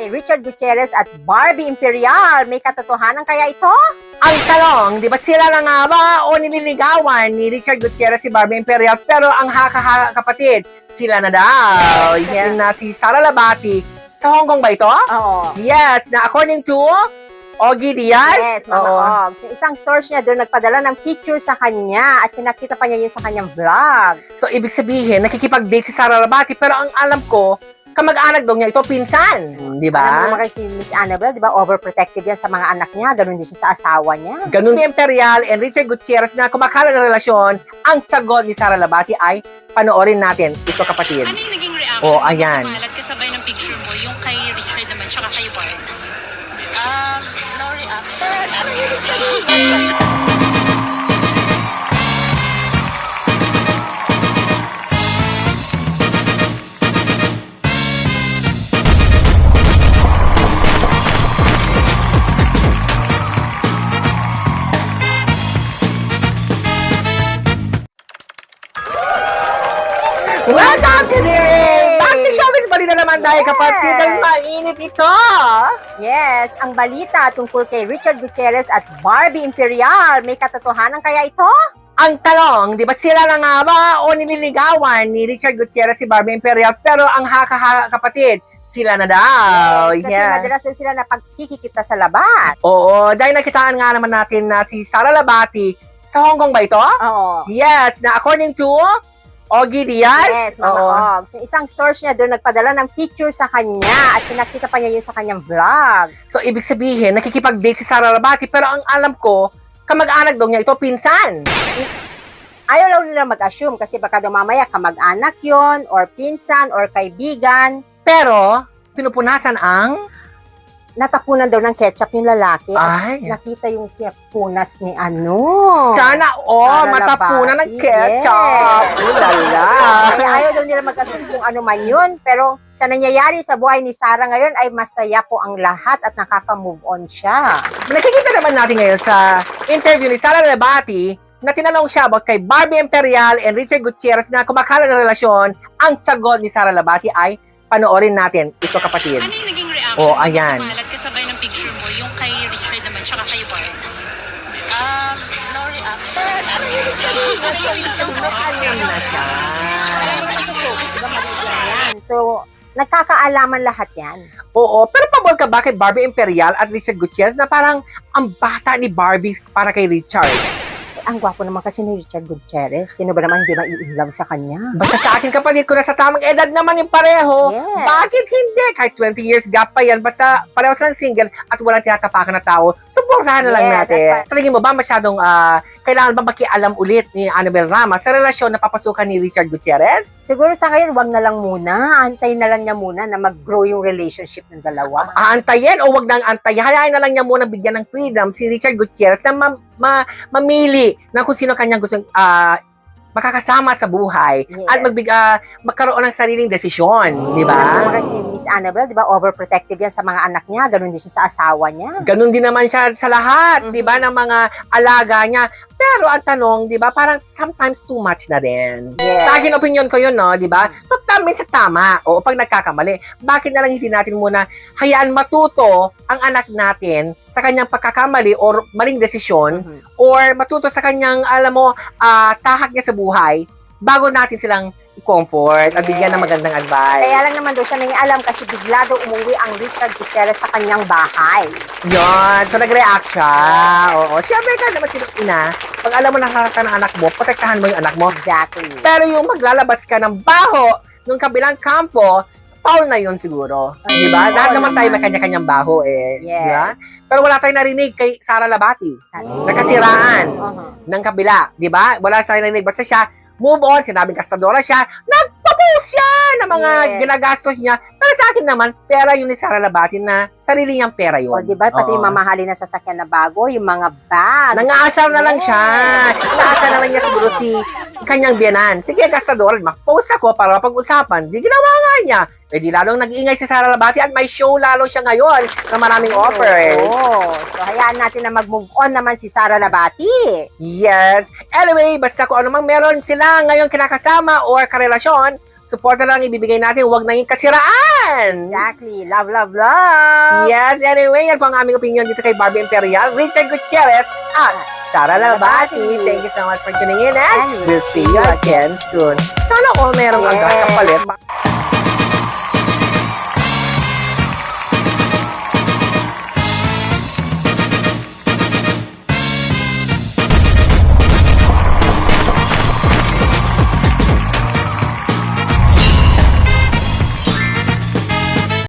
kay Richard Gutierrez at Barbie Imperial. May katotohanan kaya ito? Ang tanong, di ba sila na nga ba o nililigawan ni Richard Gutierrez si Barbie Imperial? Pero ang kapatid, sila na daw. Yan na si Sara Labati. Sa Hong Kong ba ito? Oo. Yes, na according to Ogie Diaz. Yes, Mama Ogs. Yung isang source niya doon nagpadala ng picture sa kanya at pinakita pa niya yun sa kanyang vlog. So, ibig sabihin, nakikipag-date si Sara Labati, pero ang alam ko, kamag-anak daw niya ito, pinsan. Di Alam mo ba? naman kasi si Miss Annabelle, di ba, overprotective yan sa mga anak niya. Ganun din siya sa asawa niya. Ganun ni Imperial and Richard Gutierrez na kumakalat ng relasyon, ang sagot ni Sara Labati ay panoorin natin. Ito, kapatid. Ano yung naging reaction Oh, mo ayan. nung kumalat kasabay ng picture mo, yung kay Richard naman, tsaka kay Bart? No reaction. Welcome to the Back to Showbiz Balita naman tayo, Yes. kapatid. Ang mainit ito. Yes, ang balita tungkol kay Richard Gutierrez at Barbie Imperial. May katotohanan kaya ito? Ang tanong, di ba sila na nga ba o nililigawan ni Richard Gutierrez si Barbie Imperial? Pero ang kapatid, sila na daw. Kasi Yeah. madalas din sila na pagkikita sa labas. Oo, dahil nakitaan nga naman natin na si Sara Labati, sa Hong Kong ba ito? Oo. Yes, na according to Ogie Diaz. Yes, Mama Ogs. Yung isang source niya doon nagpadala ng picture sa kanya at pinakita pa niya yun sa kanyang vlog. So, ibig sabihin, nakikipag-date si Sara Labati, pero ang alam ko, kamag-anak daw niya ito, pinsan. Ayaw lang nila mag-assume kasi baka daw mamaya kamag-anak yon or pinsan or kaibigan. Pero, pinupunasan ang... Natapunan daw ng ketchup yung lalaki Ay. at nakita yung punas ni ano. Sana Sara matapunan ng Labati. ketchup. Yes. Ulala. Kaya ayaw daw nila mag-assume kung ano man yun. Pero sa nangyayari sa buhay ni Sara ngayon ay masaya po ang lahat at nakaka-move on siya. Nakikita naman natin ngayon sa interview ni Sara Labati na tinanong siya about kay Barbie Imperial and Richard Gutierrez na kumakalat ng relasyon. Ang sagot ni Sara Labati ay panoorin natin. Ito, kapatid. Ano yung naging reaction Oh, mo ayan. nung kumalat kasabay ng picture mo, yung kay Richard naman, tsaka kay Bart? No reaction. Yan. So, nagkakaalaman lahat yan. Oo, pero pabor ka ba kay Barbie Imperial at Richard Gutierrez na parang ang bata ni Barbie para kay Richard? Ang gwapo naman kasi ni Richard Gutierrez. Sino ba naman hindi mai-inlove sa kanya? Basta sa akin, kapatid ko, nasa tamang edad naman yung pareho. Yes. Bakit hindi? Kahit 20 years gap pa yan, basta pareho silang single at walang tinatapakan na tao, suportahan na lang Yes, natin. that's right. Sa tingin mo ba masyadong kailangan ba makialam ulit ni Annabelle Rama sa relasyon na papasukan ni Richard Gutierrez? Siguro sa ngayon, wag na lang muna. Antayin na lang niya muna na mag-grow yung relationship ng dalawa. Aantayin o wag nang antayin? Hayaan na lang niya muna bigyan ng freedom si Richard Gutierrez na mamili ng kung sino kanyang gustong makakasama sa buhay Yes. at magkaroon ng sariling desisyon, di Alam mo ba? naman kasi Miss Annabelle, di ba, overprotective yan sa mga anak niya. Ganun din siya sa asawa niya. Ganun din naman siya sa lahat, di ba, ng mga alaga niya. Pero ang tanong, di ba, parang sometimes too much na din. Yes. Sa akin, opinion ko yun, no, di ba? Minsan tama. O pag nagkakamali, bakit na lang hindi natin muna hayaan matuto ang anak natin sa kanyang pagkakamali or maling desisyon or matuto sa kanyang, alam mo, tahak niya sa buhay bago natin silang i-comfort at bigyan ng magandang advice. Kaya lang naman daw siya nangialam kasi bigla daw umuwi ang Richard Gutierrez sa kanyang bahay. Yun. So, nag-react siya. Oo. Siyempre ka naman sinong ina. Pag alam mo nakakata ng anak mo, protektahan mo yung anak mo. Exactly. Pero yung maglalabas ka ng baho nung kabilang kampo, foul na yun siguro. Di ba? Lahat naman tayo may kanya-kanyang baho eh. Yes. Di ba? Pero wala tayong narinig kay Sara Labati. Nakasiraan ng kabila. Di ba? Wala tayong narinig. Basta siya, move on, sinabing kastadora siya, nagpa-post siya ng mga Yes. ginagastos niya. Pero sa akin naman, pera yun ni Sara Labati na sarili niyang pera yun. O, di ba? Pati Oo. yung mamahalin na sasakyan na bago, yung mga bags. Nangaasar na lang siya. Yes. Nangaasar na lang niya siguro si kanyang biyanan. Sige, gastador, mag-post ako para pag-usapan. Di ginawa nga niya. Eh di lalong nag-iingay si Sara Labati at may show lalo siya ngayon na maraming offers. Oo. So, hayaan natin na mag-move on naman si Sara Labati. Yes. Anyway, basta kung ano mang meron sila ngayon kinakasama or karelasyon, Support na lang ibibigay natin, huwag na yung kasiraan! Exactly. Love, love, love. Yes, anyway, yan po ang aming opinion dito kay Barbie Imperial, Richard Gutierrez, at Sara Labati. Thank you so much for tuning in and we'll see you again soon. Sana all merong Yes. agad kapalit.